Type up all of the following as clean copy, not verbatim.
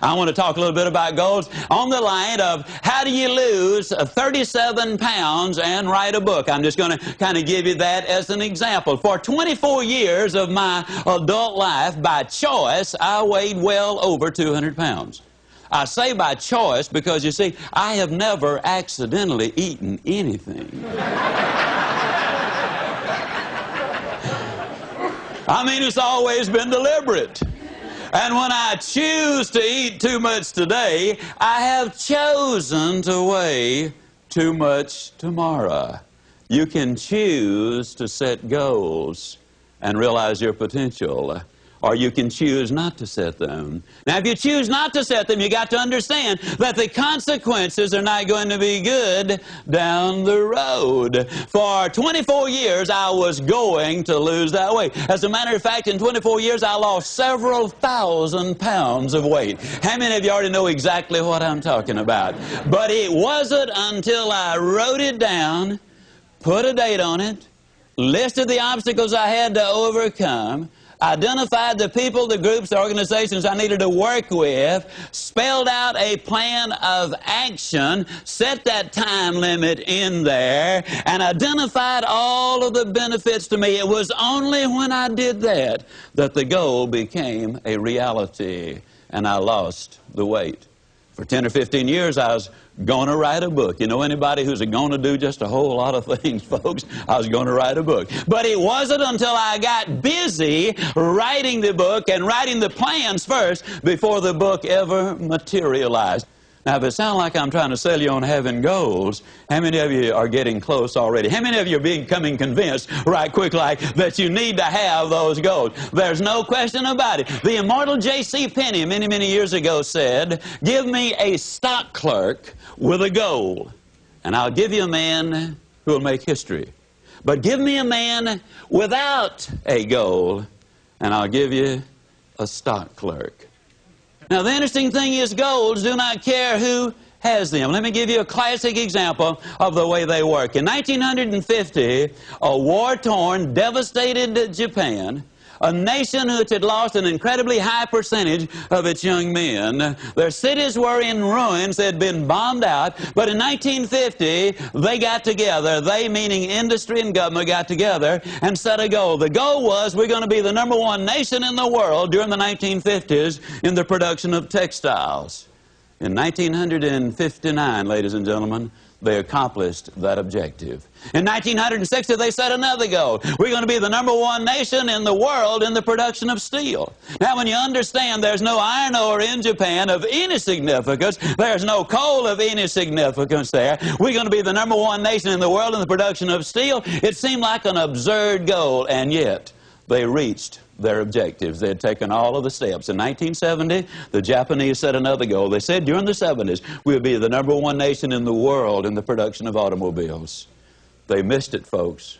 I want to talk a little bit about goals on the line of how do you lose 37 pounds and write a book. I'm just going to kind of give you that as an example. For 24 years of my adult life, by choice, I weighed well over 200 pounds. I say by choice because, you see, I have never accidentally eaten anything. I mean, it's always been deliberate. And when I choose to eat too much today, I have chosen to weigh too much tomorrow. You can choose to set goals and realize your potential, or you can choose not to set them. Now, if you choose not to set them, you got to understand that the consequences are not going to be good down the road. For 24 years, I was going to lose that weight. As a matter of fact, in 24 years, I lost several thousand pounds of weight. How many of you already know exactly what I'm talking about? But it wasn't until I wrote it down, put a date on it, listed the obstacles I had to overcome, identified the people, the groups, the organizations I needed to work with, spelled out a plan of action, set that time limit in there, and identified all of the benefits to me. It was only when I did that that the goal became a reality, and I lost the weight. For 10 or 15 years, I was going to write a book. You know anybody who's going to do just a whole lot of things, folks? I was going to write a book. But it wasn't until I got busy writing the book and writing the plans first before the book ever materialized. Now, if it sounds like I'm trying to sell you on having goals, how many of you are getting close already? How many of you are becoming convinced right quick like that you need to have those goals? There's no question about it. The immortal J.C. Penney many, many years ago said, "Give me a stock clerk with a goal, and I'll give you a man who will make history. But give me a man without a goal, and I'll give you a stock clerk." Now, the interesting thing is goals do not care who has them. Let me give you a classic example of the way they work. In 1950, a war-torn, devastated Japan, a nation which had lost an incredibly high percentage of its young men. Their cities were in ruins. They had been bombed out. But in 1950, they got together. They, meaning industry and government, got together and set a goal. The goal was we're going to be the #1 nation in the world during the 1950s in the production of textiles. In 1959, ladies and gentlemen, they accomplished that objective. In 1960, they set another goal. We're going to be the #1 nation in the world in the production of steel. Now, when you understand there's no iron ore in Japan of any significance, there's no coal of any significance there, we're going to be the #1 nation in the world in the production of steel, it seemed like an absurd goal, and yet they reached their objectives. They had taken all of the steps. In 1970, the Japanese set another goal. They said during the 70s, we'll be the #1 nation in the world in the production of automobiles. They missed it, folks.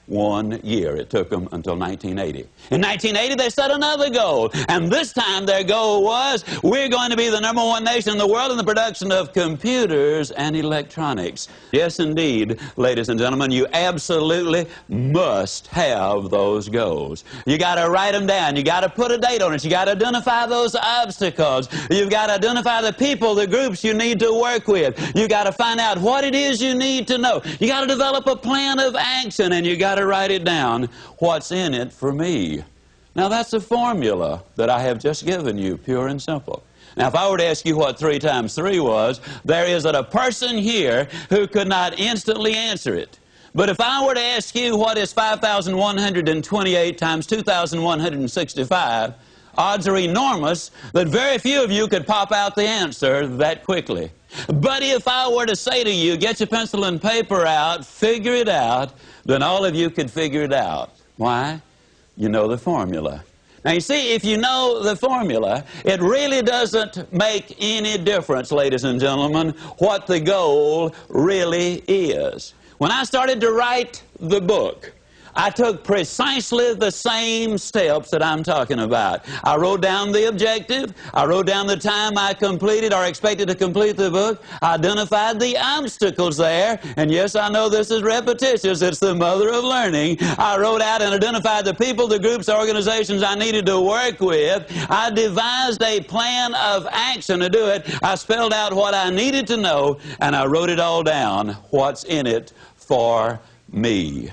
1 year. It took them until 1980. In 1980, they set another goal. And this time their goal was, we're going to be the #1 nation in the world in the production of computers and electronics. Yes, indeed, ladies and gentlemen, you absolutely must have those goals. You got to write them down. You got to put a date on it. You got to identify those obstacles. You've got to identify the people, the groups you need to work with. You got to find out what it is you need to know. You got to develop a plan of action, and you got to write it down. What's in it for me? Now, that's a formula that I have just given you, pure and simple. Now, if I were to ask you what 3 times 3 was, there isn't a person here who could not instantly answer it. But if I were to ask you what is 5,128 times 2,165, odds are enormous that very few of you could pop out the answer that quickly. But if I were to say to you, get your pencil and paper out, figure it out, then all of you could figure it out. Why? You know the formula. Now, you see, if you know the formula, it really doesn't make any difference, ladies and gentlemen, what the goal really is. When I started to write the book, I took precisely the same steps that I'm talking about. I wrote down the objective. I wrote down the time I completed or expected to complete the book. I identified the obstacles there. And yes, I know this is repetitious. It's the mother of learning. I wrote out and identified the people, the groups, the organizations I needed to work with. I devised a plan of action to do it. I spelled out what I needed to know, and I wrote it all down, what's in it for me.